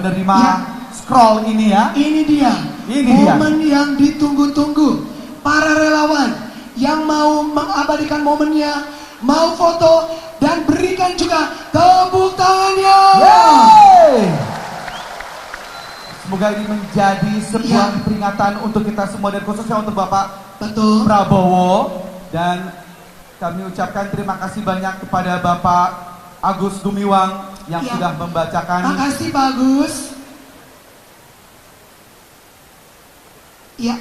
menerima scroll ini ya. Ini dia momen yang ditunggu-tunggu. Para relawan yang mau mengabadikan momennya, mau foto dan berikan juga tepuk tangannya. Semoga ini menjadi sebuah peringatan untuk kita semua dan khususnya untuk Bapak Prabowo. Dan kami ucapkan terima kasih banyak kepada Bapak Agus Gumiwang yang sudah membacakan. Makasih Pak Agus. Ya,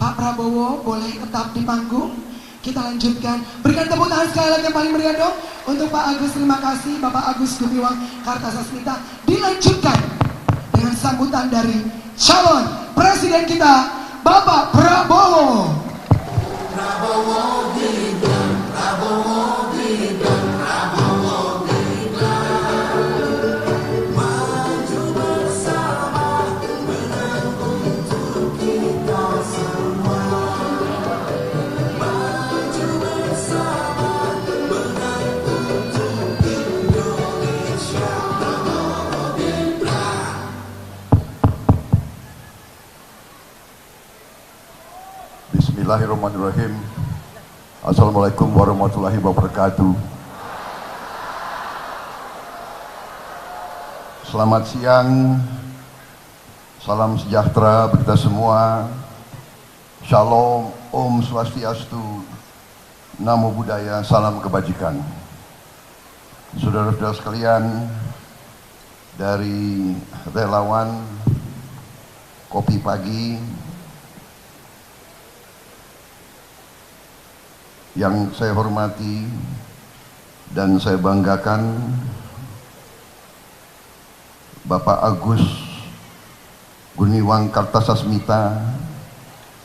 Pak Prabowo boleh tetap di panggung. Kita lanjutkan. Berikan tepuk tangan sekali lagi yang paling meriah dong untuk Pak Agus. Terima kasih Bapak Agus Gumiwang Kartasasmita. Dilanjutkan dengan sambutan dari calon presiden kita, Bapak Prabowo. Prabowo Gibran, Prabowo Gibran, Prabowo Gibran, maju bersama menang untuk kita semua. Maju bersama menang untuk Indonesia. Prabowo Gibran. Bismillahirrahmanirrahim. Assalamualaikum warahmatullahi wabarakatuh. Selamat siang. Salam sejahtera bagi kita semua. Shalom, Om Swastiastu, Namo Buddhaya, salam kebajikan. Saudara-saudara sekalian, dari relawan Kopi Pagi yang saya hormati dan saya banggakan, Bapak Agus Gumiwang Kartasasmita,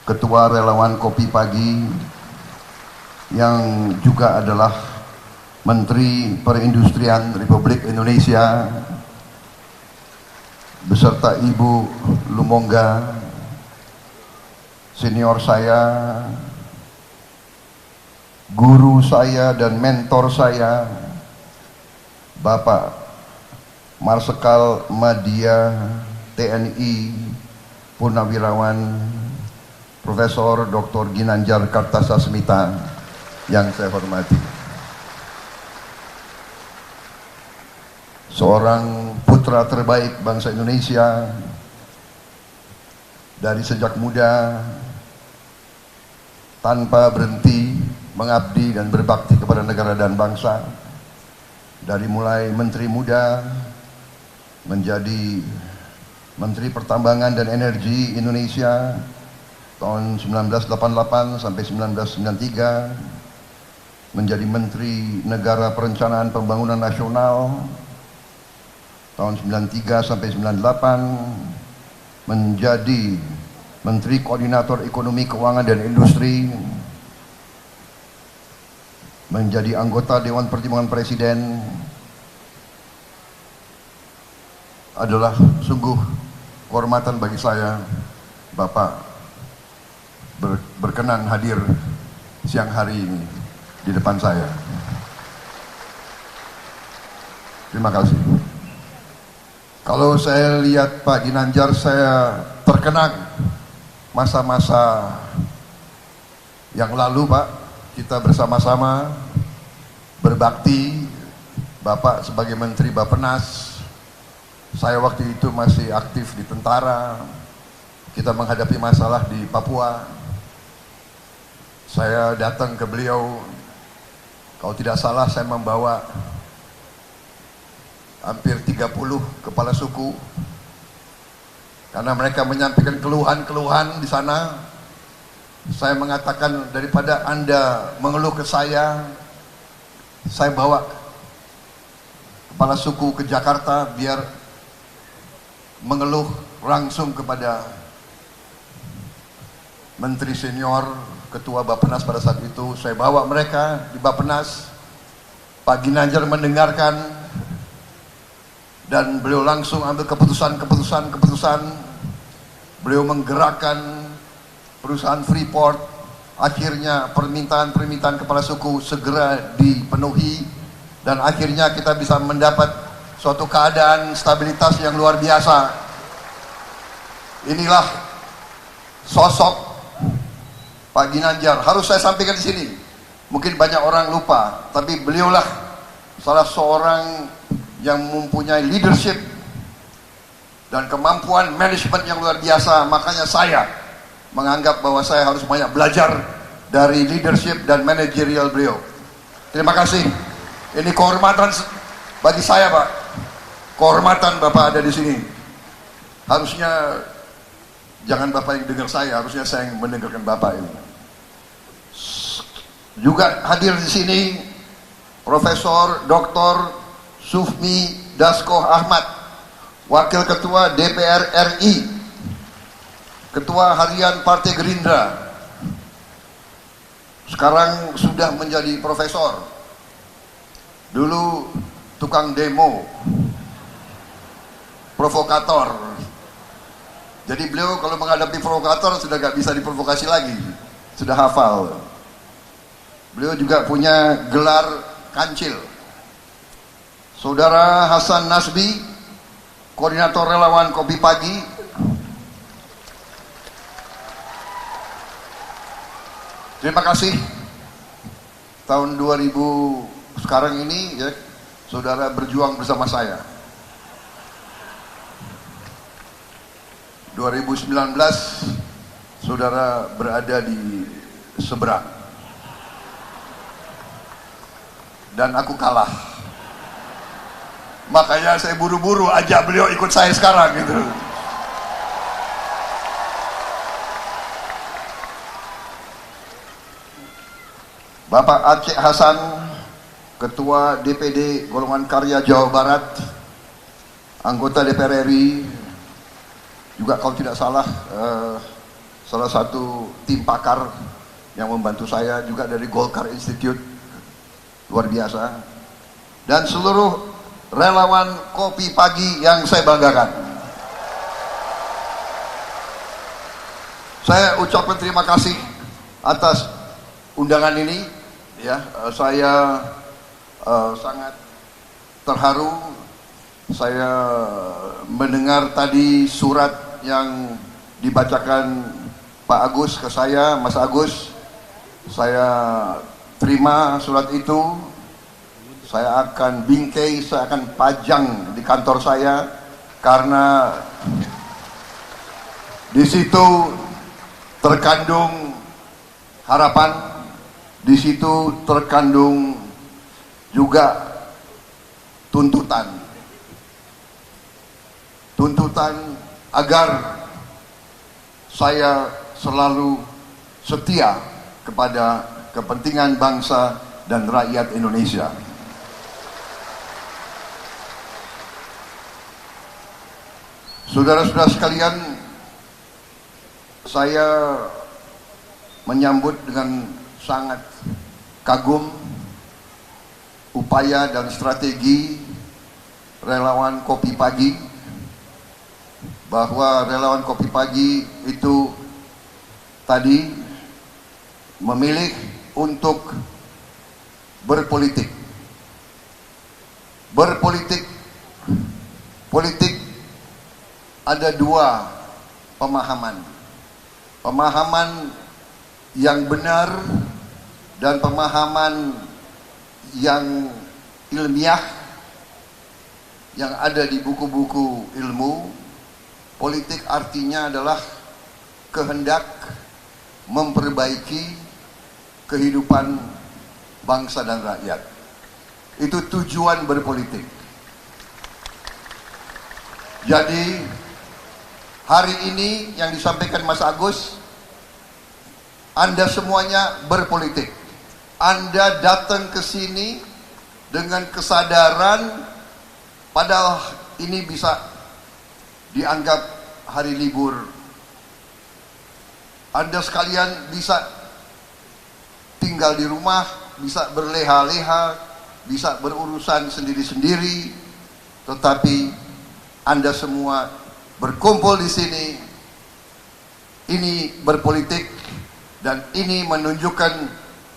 Ketua Relawan Kopi Pagi, yang juga adalah Menteri Perindustrian Republik Indonesia, beserta Ibu Lumongga, senior saya, guru saya dan mentor saya, Bapak Marsikal Madya TNI Purnawirawan Profesor Dr. Ginanjar Kartasasmita yang saya hormati. Seorang putra terbaik bangsa Indonesia, dari sejak muda tanpa berhenti mengabdi dan berbakti kepada negara dan bangsa. Dari mulai menteri muda menjadi Menteri Pertambangan dan Energi Indonesia tahun 1988 sampai 1993, menjadi Menteri Negara Perencanaan Pembangunan Nasional tahun 93 sampai 98, menjadi Menteri Koordinator Ekonomi, Keuangan dan Industri, menjadi anggota Dewan Pertimbangan Presiden. Adalah sungguh kehormatan bagi saya Bapak berkenan hadir siang hari ini di depan saya. Terima kasih. Kalau saya lihat Pak Ginanjar, saya terkenang masa-masa yang lalu, Pak. Kita bersama-sama berbakti. Bapak sebagai Menteri Bappenas, saya waktu itu masih aktif di tentara. Kita menghadapi masalah di Papua. Saya datang ke beliau, kalau tidak salah saya membawa hampir 30 kepala suku, karena mereka menyampaikan keluhan-keluhan di sana. Saya mengatakan, daripada Anda mengeluh ke saya bawa kepala suku ke Jakarta biar mengeluh langsung kepada Menteri Senior, Ketua Bappenas pada saat itu. Saya bawa mereka di Bappenas. Pak Ginanjar mendengarkan dan beliau langsung ambil keputusan. Beliau menggerakkan perusahaan Freeport. Akhirnya permintaan kepala suku segera dipenuhi, dan akhirnya kita bisa mendapat suatu keadaan stabilitas yang luar biasa. Inilah sosok Pak Ginanjar. Harus saya sampaikan di sini. Mungkin banyak orang lupa, tapi beliaulah salah seorang yang mempunyai leadership dan kemampuan manajemen yang luar biasa. Makanya saya menganggap bahwa saya harus banyak belajar dari leadership dan manajerial beliau. Terima kasih. Ini kehormatan bagi saya, Pak. Kehormatan Bapak ada di sini. Harusnya jangan Bapak yang dengar saya, harusnya saya yang mendengarkan Bapak ini. Juga hadir di sini Profesor Dr. Sufmi Dasko Ahmad, Wakil Ketua DPR RI, Ketua Harian Partai Gerindra. Sekarang sudah menjadi profesor. Dulu tukang demo, provokator. Jadi beliau kalau menghadapi provokator sudah gak bisa diprovokasi lagi, sudah hafal. Beliau juga punya gelar kancil. Saudara Hasan Nasbi, Koordinator Relawan Kopi Pagi. Terima kasih. Tahun 2000 sekarang ini ya, saudara berjuang bersama saya. 2019 saudara berada di seberang. Dan aku kalah. Makanya saya buru-buru ajak beliau ikut saya sekarang gitu. Bapak Aceh Hasan, Ketua DPD Golongan Karya Jawa Barat, anggota DPR RI, juga kalau tidak salah salah satu tim pakar yang membantu saya juga dari Golkar Institute, luar biasa, dan seluruh relawan Kopi Pagi yang saya banggakan. Saya ucapkan terima kasih atas undangan ini. Ya, saya sangat terharu. Saya mendengar tadi surat yang dibacakan Pak Agus ke saya, Mas Agus. Saya terima surat itu. Saya akan bingkai, saya akan pajang di kantor saya, karena di situ terkandung harapan. Di situ terkandung juga tuntutan agar saya selalu setia kepada kepentingan bangsa dan rakyat Indonesia. Saudara-saudara sekalian, saya menyambut dengan sangat kagum upaya dan strategi relawan Kopi Pagi, bahwa relawan Kopi Pagi itu tadi memilih untuk berpolitik. Politik ada dua pemahaman. Pemahaman yang benar dan pemahaman yang ilmiah yang ada di buku-buku ilmu. Politik artinya adalah kehendak memperbaiki kehidupan bangsa dan rakyat. Itu tujuan berpolitik. Jadi hari ini yang disampaikan Mas Agus, Anda semuanya berpolitik. Anda datang ke sini dengan kesadaran, padahal ini bisa dianggap hari libur. Anda sekalian bisa tinggal di rumah, bisa berleha-leha, bisa berurusan sendiri-sendiri, tetapi Anda semua berkumpul di sini. Ini berpolitik, dan ini menunjukkan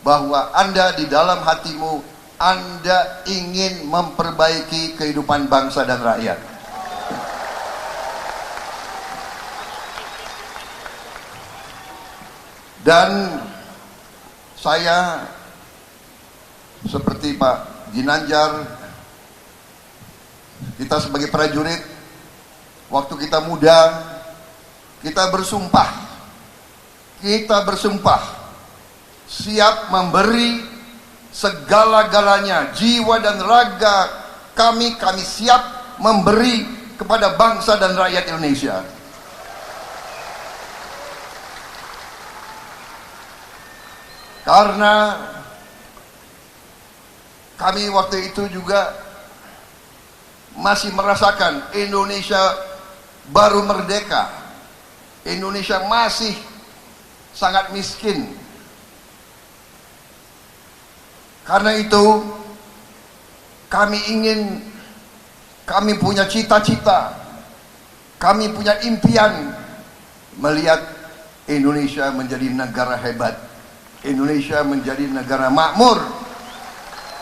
bahwa Anda di dalam hatimu Anda ingin memperbaiki kehidupan bangsa dan rakyat. Dan saya seperti Pak Ginanjar, kita sebagai prajurit, waktu kita muda, kita bersumpah siap memberi segala-galanya, jiwa dan raga kami siap memberi kepada bangsa dan rakyat Indonesia. Karena kami waktu itu juga masih merasakan Indonesia baru merdeka. Indonesia masih sangat miskin. Karena itu kami punya cita-cita, kami punya impian melihat Indonesia menjadi negara hebat, Indonesia menjadi negara makmur,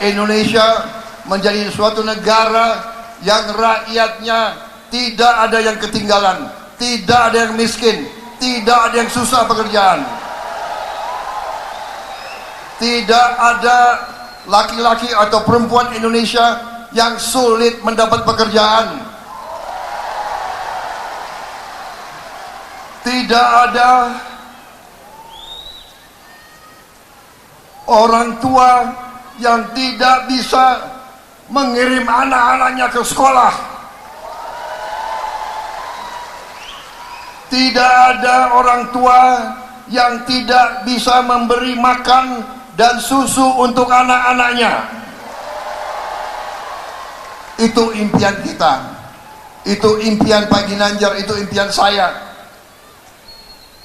Indonesia menjadi suatu negara yang rakyatnya tidak ada yang ketinggalan, tidak ada yang miskin, tidak ada yang susah pekerjaan, tidak ada laki-laki atau perempuan Indonesia yang sulit mendapat pekerjaan, tidak ada orang tua yang tidak bisa mengirim anak-anaknya ke sekolah. Tidak ada orang tua yang tidak bisa memberi makan dan susu untuk anak-anaknya. Itu impian kita. Itu impian Pak Ginanjar, itu impian saya.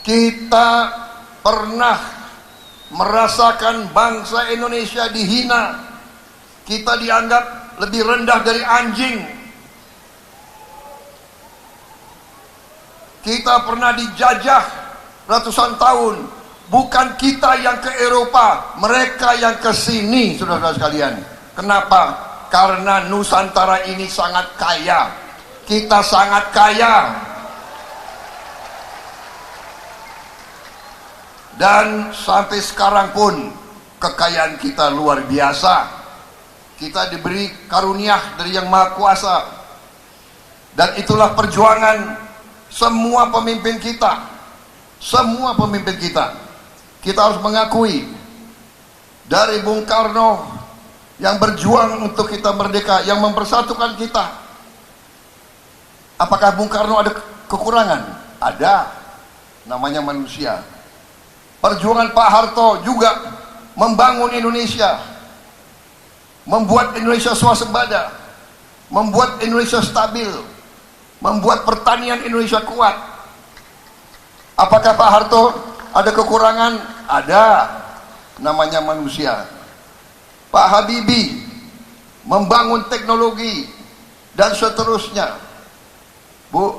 Kita pernah merasakan bangsa Indonesia dihina, kita dianggap lebih rendah dari anjing, kita pernah dijajah ratusan tahun. Bukan kita yang ke Eropa, mereka yang ke sini, saudara-saudara sekalian. Kenapa? Karena Nusantara ini sangat kaya, kita sangat kaya. Dan sampai sekarang pun kekayaan kita luar biasa. Kita diberi karunia dari Yang Maha Kuasa. Dan itulah perjuangan semua pemimpin kita. Semua pemimpin kita. Kita harus mengakui, dari Bung Karno yang berjuang untuk kita merdeka, yang mempersatukan kita. Apakah Bung Karno ada kekurangan? Ada. Namanya manusia. Perjuangan Pak Harto juga membangun Indonesia, membuat Indonesia swasembada, membuat Indonesia stabil, membuat pertanian Indonesia kuat. Apakah Pak Harto ada kekurangan? Ada. Namanya manusia. Pak Habibie membangun teknologi dan seterusnya. Bu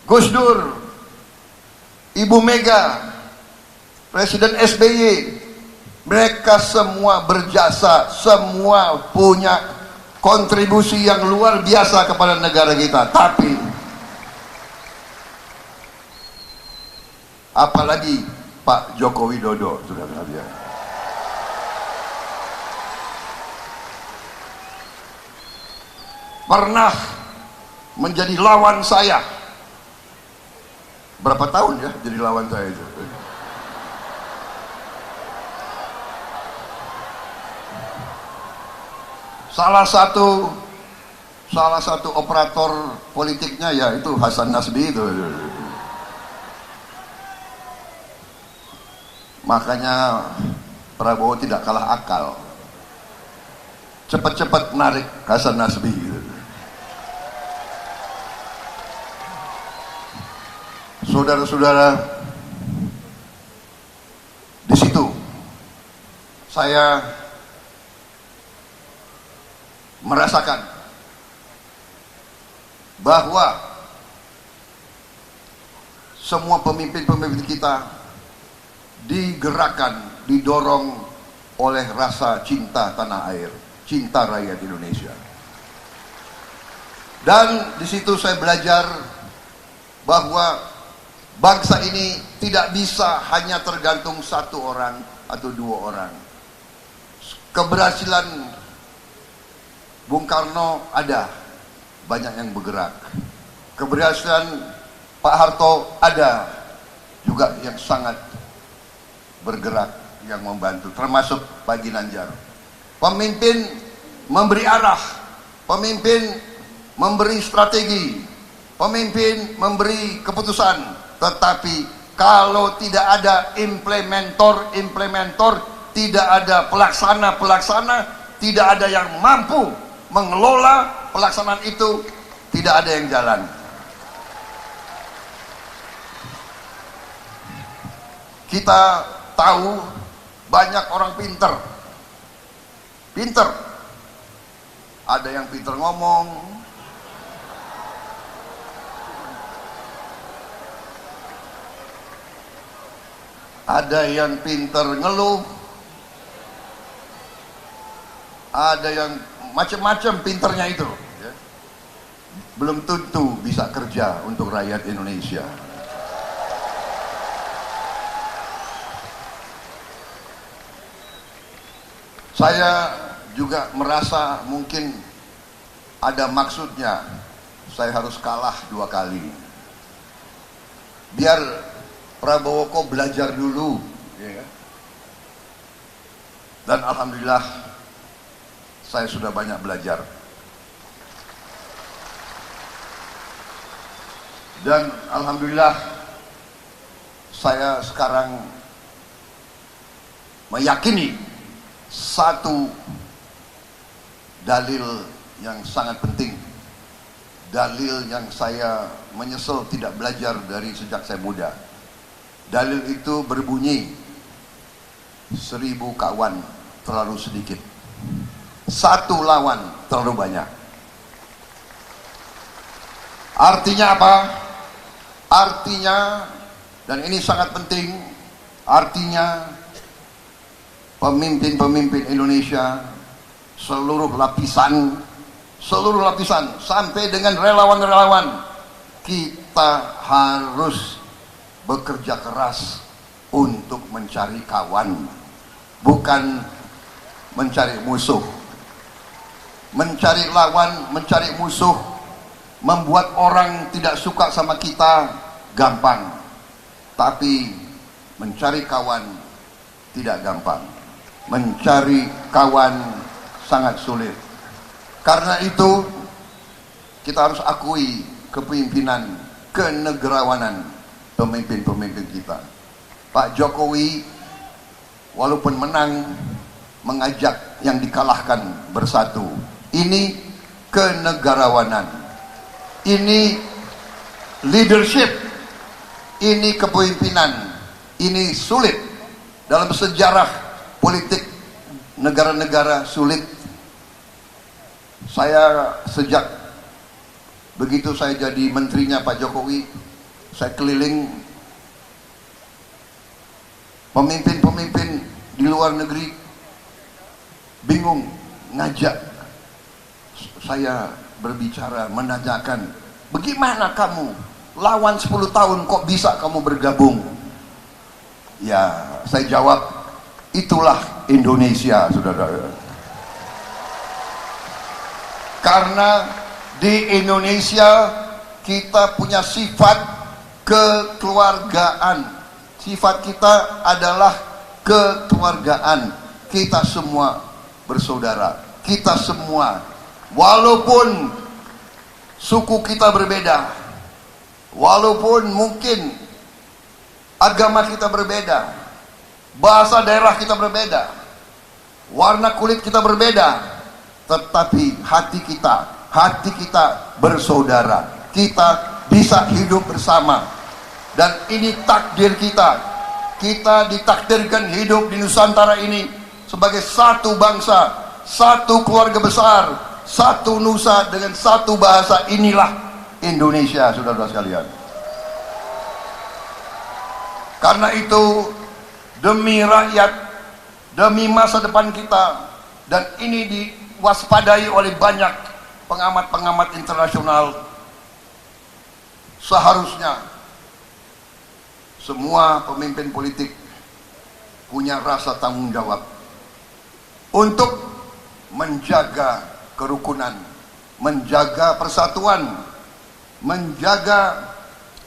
Gus Dur, Ibu Mega, Presiden SBY, mereka semua berjasa, semua punya kontribusi yang luar biasa kepada negara kita. Tapi apalagi Pak Joko Widodo, saudara-saudara, pernah menjadi lawan saya. Berapa tahun ya jadi lawan saya itu? Salah satu operator politiknya ya itu Hasan Nasbi itu. Makanya Prabowo tidak kalah akal. Cepat-cepat narik Hasan Nasbi gitu. Saudara-saudara, di situ saya merasakan bahwa semua pemimpin-pemimpin kita digerakkan, didorong oleh rasa cinta tanah air. cinta rakyat Indonesia. Dan di situ saya belajar bahwa bangsa ini tidak bisa hanya tergantung satu orang atau dua orang. Keberhasilan Bung Karno ada, banyak yang bergerak. Keberhasilan Pak Harto ada, juga yang sangat bergerak, yang membantu, termasuk Pak Ginanjar. Pemimpin memberi arah, pemimpin memberi strategi, pemimpin memberi keputusan, tetapi kalau tidak ada implementor, tidak ada pelaksana, tidak ada yang mampu mengelola pelaksanaan itu, tidak ada yang jalan. Kita tahu banyak orang pinter. Ada yang pinter ngomong, ada yang pinter ngeluh, ada yang macam-macam pinternya itu, ya. Belum tentu bisa kerja untuk rakyat Indonesia. Saya juga merasa mungkin ada maksudnya saya harus kalah 2 kali. Biar Prabowo kok belajar dulu, ya. Dan alhamdulillah saya sudah banyak belajar. Dan alhamdulillah saya sekarang meyakini satu dalil yang sangat penting, dalil yang saya menyesal tidak belajar dari sejak saya muda. Dalil itu berbunyi, 1000 kawan terlalu sedikit, 1 lawan terlalu banyak. Artinya apa? Artinya, dan ini sangat penting, artinya pemimpin-pemimpin Indonesia, seluruh lapisan sampai dengan relawan-relawan, kita harus bekerja keras untuk mencari kawan, bukan mencari musuh. Mencari lawan, mencari musuh, membuat orang tidak suka sama kita gampang, tapi mencari kawan tidak gampang. Mencari kawan sangat sulit. Karena itu kita harus akui kepemimpinan, kenegarawanan pemimpin-pemimpin kita. Pak Jokowi walaupun menang, mengajak yang dikalahkan bersatu. Ini kenegarawanan, ini leadership, ini kepemimpinan. Ini sulit dalam sejarah politik negara-negara sulit. Saya sejak begitu saya jadi menterinya Pak Jokowi, saya keliling pemimpin-pemimpin di luar negeri, bingung ngajak saya berbicara, menanyakan, bagaimana kamu lawan 10 tahun kok bisa kamu bergabung? Ya, saya jawab, itulah Indonesia, saudara. Karena di Indonesia kita punya sifat kekeluargaan. Sifat kita adalah kekeluargaan. Kita semua bersaudara. Kita semua, walaupun suku kita berbeda, walaupun mungkin agama kita berbeda, bahasa daerah kita berbeda, warna kulit kita berbeda, tetapi hati kita bersaudara. Kita bisa hidup bersama, dan ini takdir kita. Kita ditakdirkan hidup di Nusantara ini sebagai satu bangsa, satu keluarga besar, satu nusa dengan satu bahasa. Inilah Indonesia, saudara-saudara sekalian. Karena itu, demi rakyat, demi masa depan kita, dan ini diwaspadai oleh banyak pengamat-pengamat internasional. Seharusnya semua pemimpin politik punya rasa tanggung jawab untuk menjaga kerukunan, menjaga persatuan, menjaga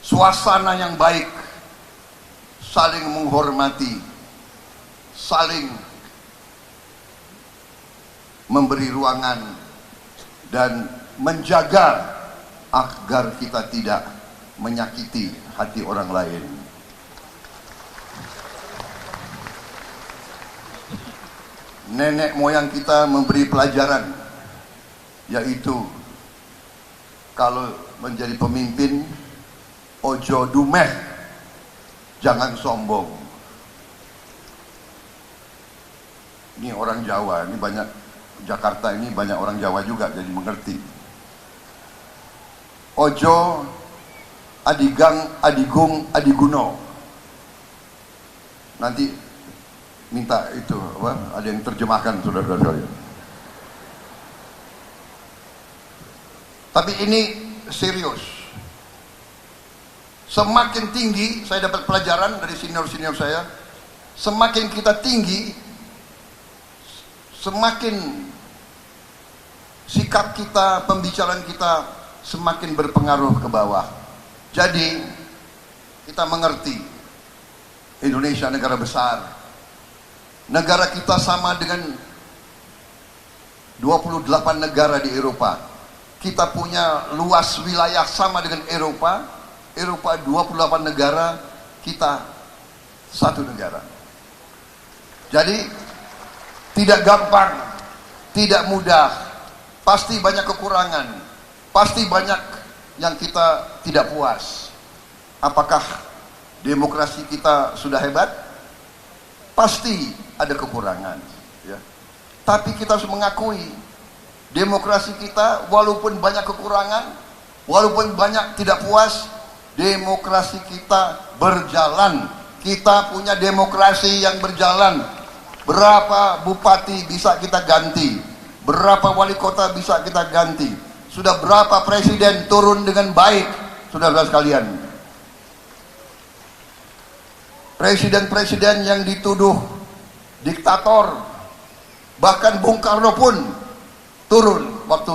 suasana yang baik, saling menghormati, saling memberi ruangan, dan menjaga agar kita tidak menyakiti hati orang lain. Nenek moyang kita memberi pelajaran, yaitu kalau menjadi pemimpin, ojo dumeh, jangan sombong. Ini orang Jawa, ini banyak, Jakarta ini banyak orang Jawa juga, jadi mengerti. Ojo adigang, adigung, adiguno. Nanti minta itu apa? Ada yang terjemahkan, saudara-saudara. Tapi ini serius. Semakin tinggi, saya dapat pelajaran dari senior-senior saya, semakin kita tinggi, semakin sikap kita, pembicaraan kita semakin berpengaruh ke bawah. Jadi kita mengerti Indonesia negara besar, negara kita sama dengan 28 negara di Eropa. Kita punya luas wilayah sama dengan Eropa. Eropa 28 negara, kita satu negara. Jadi tidak gampang, tidak mudah, pasti banyak kekurangan, pasti banyak yang kita tidak puas. Apakah demokrasi kita sudah hebat? Pasti ada kekurangan, ya. Tapi kita harus mengakui demokrasi kita, walaupun banyak kekurangan, walaupun banyak tidak puas, demokrasi kita berjalan. Kita punya demokrasi yang berjalan. Berapa bupati bisa kita ganti? Berapa wali kota bisa kita ganti? Sudah berapa presiden turun dengan baik, saudara-saudara sekalian? Presiden-presiden yang dituduh diktator, bahkan Bung Karno pun turun waktu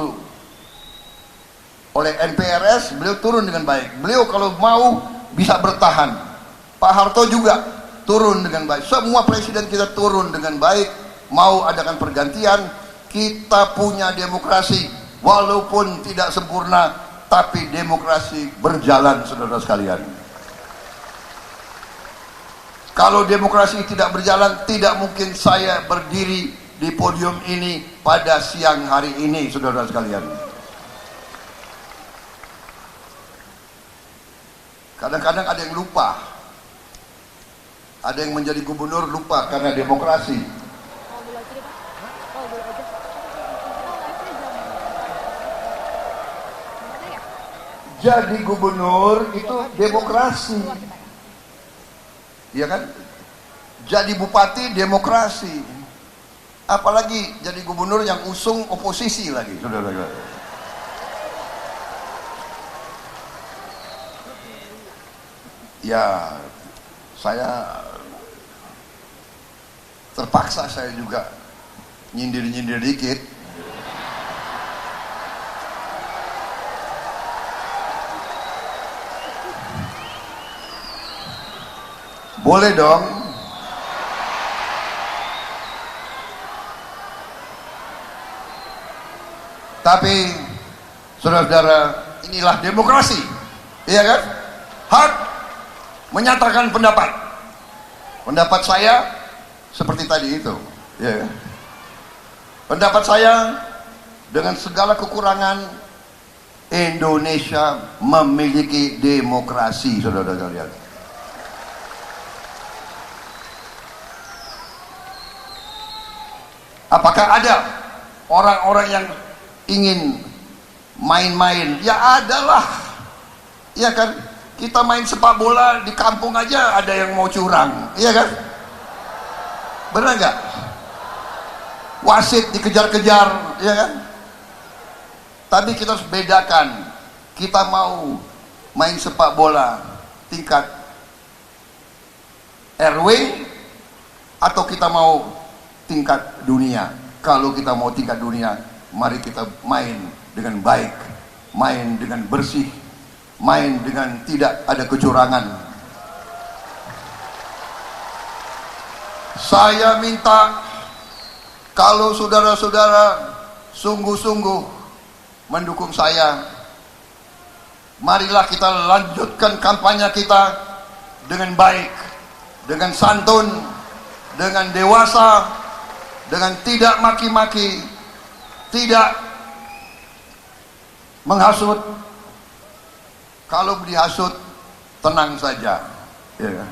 oleh NPRS, beliau turun dengan baik. Beliau kalau mau bisa bertahan. Pak Harto juga turun dengan baik. Semua presiden kita turun dengan baik, mau adakan pergantian. Kita punya demokrasi, walaupun tidak sempurna, tapi demokrasi berjalan, saudara sekalian. Kalau demokrasi tidak berjalan, tidak mungkin saya berdiri di podium ini pada siang hari ini, saudara sekalian. Kadang-kadang ada yang lupa. Ada yang menjadi gubernur lupa karena demokrasi. Jadi gubernur itu demokrasi. Iya kan? Jadi bupati demokrasi. Apalagi jadi gubernur yang usung oposisi lagi, saudara-saudara. Ya, saya terpaksa saya juga nyindir-nyindir dikit. Boleh dong. Tapi saudara-saudara, inilah demokrasi. Iya kan? Hak menyatakan pendapat. Pendapat saya seperti tadi itu, ya. Pendapat saya dengan segala kekurangan, Indonesia memiliki demokrasi, saudara-saudara sekalian. Apakah ada orang-orang yang ingin main-main? Ya adalah, ya kan? Kita main sepak bola di kampung aja ada yang mau curang, iya kan? Benar nggak? wasit dikejar-kejar, ya kan? Tapi kita harus bedakan, kita mau main sepak bola tingkat RW atau kita mau tingkat dunia. Kalau kita mau tingkat dunia, mari kita main dengan baik, main dengan bersih, main dengan tidak ada kecurangan. Saya minta kalau saudara-saudara sungguh-sungguh mendukung saya, marilah kita lanjutkan kampanye kita dengan baik, dengan santun, dengan dewasa, dengan tidak maki-maki, tidak menghasut. Kalau dihasut, tenang saja, ya.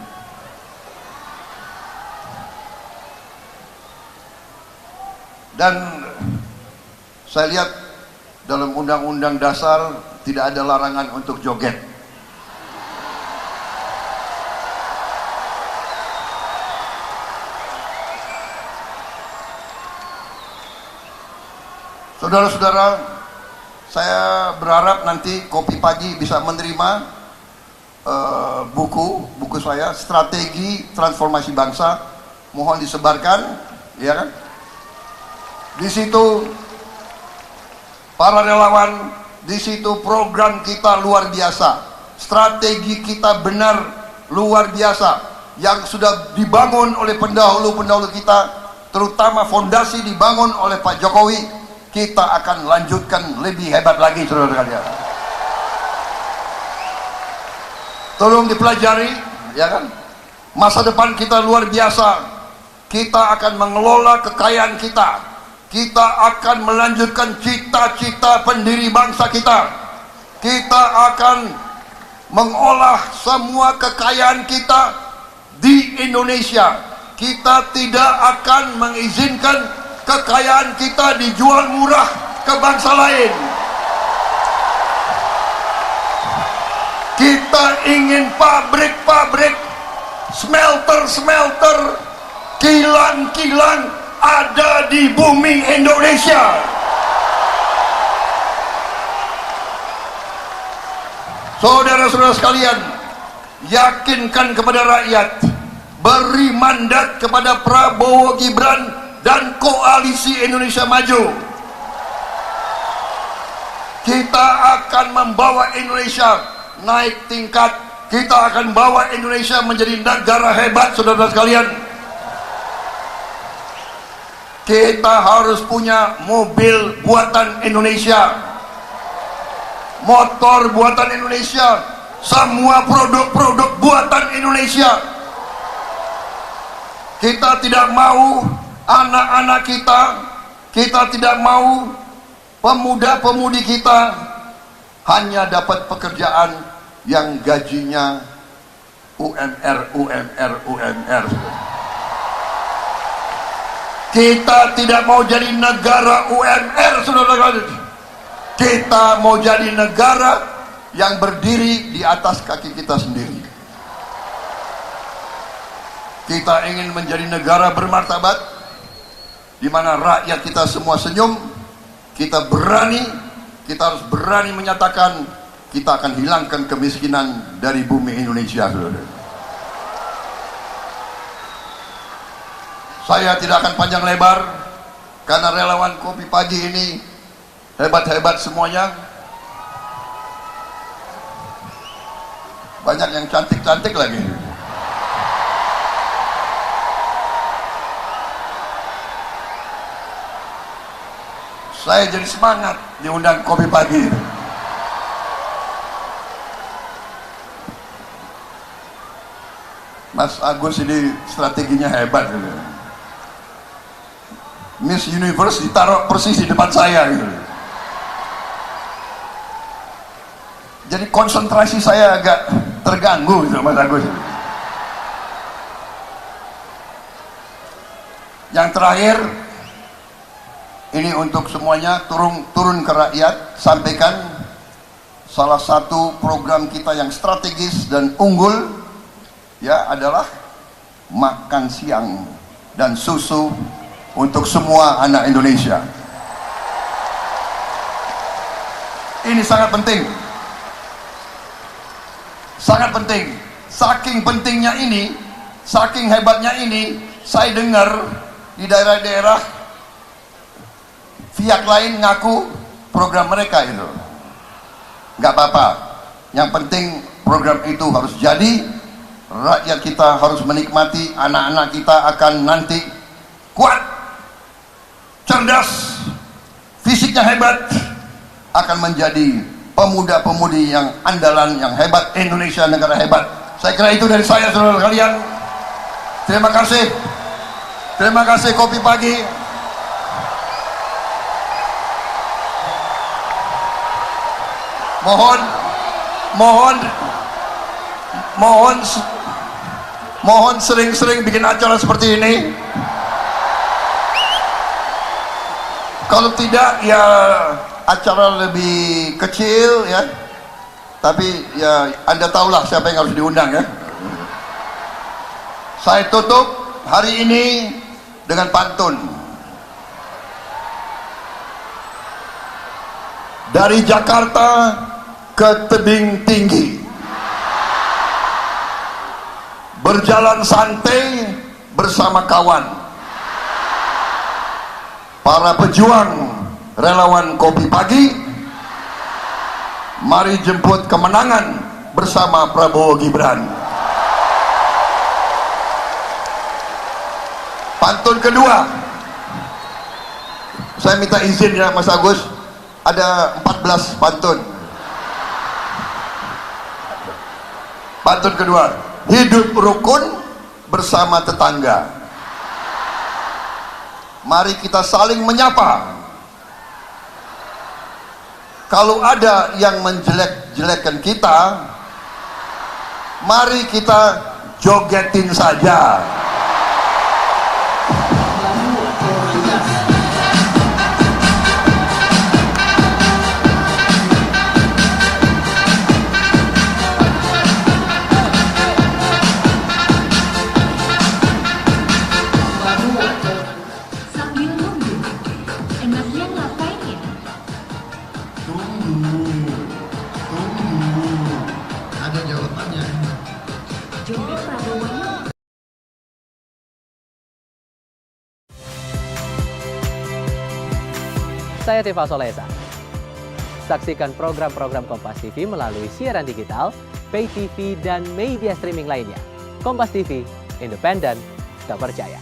Dan saya lihat dalam Undang-Undang Dasar tidak ada larangan untuk joget. Saudara-saudara, saya berharap nanti Kopi Pagi bisa menerima buku saya, Strategi Transformasi Bangsa. Mohon disebarkan, ya kan? Di situ para relawan, di situ program kita luar biasa, strategi kita benar luar biasa, yang sudah dibangun oleh pendahulu-pendahulu kita, terutama fondasi dibangun oleh Pak Jokowi. Kita akan lanjutkan lebih hebat lagi, saudara sekalian. Tolong dipelajari, ya kan? Masa depan kita luar biasa. Kita akan mengelola kekayaan kita. Kita akan melanjutkan cita-cita pendiri bangsa kita. Kita akan mengolah semua kekayaan kita di Indonesia. Kita tidak akan mengizinkan kekayaan kita dijual murah ke bangsa lain. Kita ingin pabrik-pabrik, smelter-smelter, kilang-kilang ada di bumi Indonesia. Saudara-saudara sekalian, yakinkan kepada rakyat, beri mandat kepada Prabowo Gibran dan Koalisi Indonesia Maju. Kita akan membawa Indonesia naik tingkat. Kita akan bawa Indonesia menjadi negara hebat, saudara-saudara sekalian. Kita harus punya mobil buatan Indonesia, motor buatan Indonesia, semua produk-produk buatan Indonesia. Kita tidak mau anak-anak kita tidak mau pemuda-pemudi kita hanya dapat pekerjaan yang gajinya UMR. Kita tidak mau jadi negara UMR, saudara-saudara. Kita mau jadi negara yang berdiri di atas kaki kita sendiri. Kita ingin menjadi negara bermartabat, di mana rakyat kita semua senyum. Kita harus berani menyatakan kita akan hilangkan kemiskinan dari bumi Indonesia, saudara. Saya tidak akan panjang lebar, karena relawan Kopi Pagi ini hebat-hebat semuanya. Banyak yang cantik-cantik lagi. Saya jadi semangat diundang Kopi Pagi. Mas Agus ini strateginya hebat, gitu. Miss Universe ditaruh persis di depan saya, gitu. Jadi konsentrasi saya agak terganggu, gitu, Mas Agus. Yang terakhir, ini untuk semuanya, turun ke rakyat, sampaikan salah satu program kita yang strategis dan unggul, ya, adalah makan siang dan susu untuk semua anak Indonesia. Ini sangat penting. Sangat penting. Saking pentingnya ini, saking hebatnya ini, saya dengar di daerah-daerah pihak lain ngaku program mereka itu. Nggak apa-apa. Yang penting program itu harus jadi. Rakyat kita harus menikmati. Anak-anak kita akan nanti kuat, cerdas, fisiknya hebat, akan menjadi pemuda-pemudi yang andalan, yang hebat. Indonesia negara hebat. Saya kira itu dari saya, saudara kalian. Terima kasih. Terima kasih Kopi Pagi. Mohon sering-sering bikin acara seperti ini. Kalau tidak ya acara lebih kecil ya. Tapi ya Anda tahulah siapa yang harus diundang ya. Saya tutup hari ini dengan pantun. Dari Jakarta ke tebing tinggi, berjalan santai bersama kawan, para pejuang relawan Kopi Pagi, mari jemput kemenangan bersama Prabowo Gibran. Pantun kedua, saya minta izin ya Mas Agus, ada 14 pantun. Pantun kedua, hidup rukun bersama tetangga. Mari kita saling menyapa. Kalau ada yang menjelek-jelekan kita, mari kita jogetin saja. Ada jawabannya. Saya Tifa Solesa. Saksikan program-program Kompas TV melalui siaran digital, pay TV, dan media streaming lainnya. Kompas TV, independen, terpercaya.